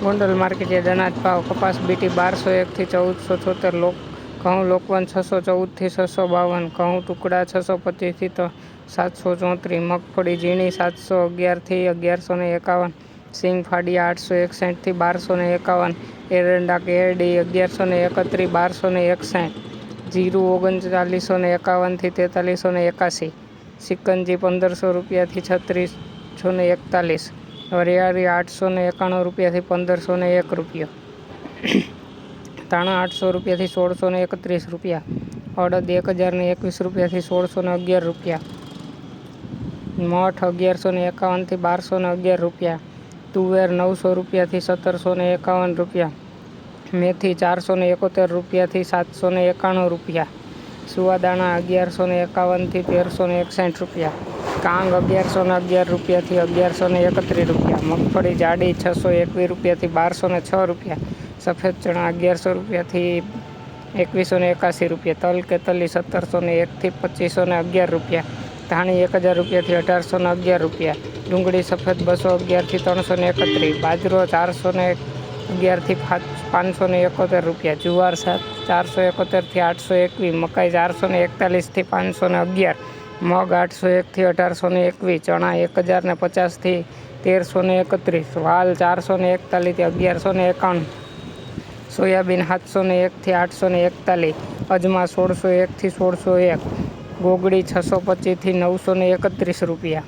Gondal market yard અનાજ ભાવ: કપાસ બીટી 1201 થી 1476, ઘઉં લોકવન 614 થી 652, ઘઉં ટુકડા 625 થી 734, મગફળી ઝીણી 711 થી 1151, સિંગ ફાડિયા 861 થી 1251, એરંડા કેરડી 1131 1261, જીરું 3951 થી 4381, સિકંજી 1500 રૂપિયા થી 3641, વરિયાળી 891 રૂપિયા થી 1501 રૂપિયા, ધાણા 800 રૂપિયા થી 1631 રૂપિયા, અડદ 1021 રૂપિયા થી 1611 રૂપિયા, મઠ 1151 થી 1211 રૂપિયા, તુવેર 900 રૂપિયા થી 1751 રૂપિયા, મેથી 471 રૂપિયા થી 791 રૂપિયા, સુવાદાણા 1151 થી 1361 રૂપિયા, કાંગ 1111 રૂપિયા થી 1131 રૂપિયા, મગફળી જાડી 621 રૂપિયા થી 1206 રૂપિયા, સફેદ ચણા 1100 રૂપિયા થી 2181 રૂપિયા, તલ કેતલી 1701 થી 2511 રૂપિયા, ધાણી 1000 રૂપિયા થી 1811 રૂપિયા, ડુંગળી સફેદ 211 થી 331, બાજરો 411 થી 571 રૂપિયા, જુવાર 471 થી 821, મકાઈ 441 થી 511, મગ 801 થી 1821, ચણા 1050 થી 1331, વાલ 441 થી 1191, સોયાબીન 701 થી 841, અજમા 1601 થી 1601, ગોગડી 625 થી 931 રૂપિયા।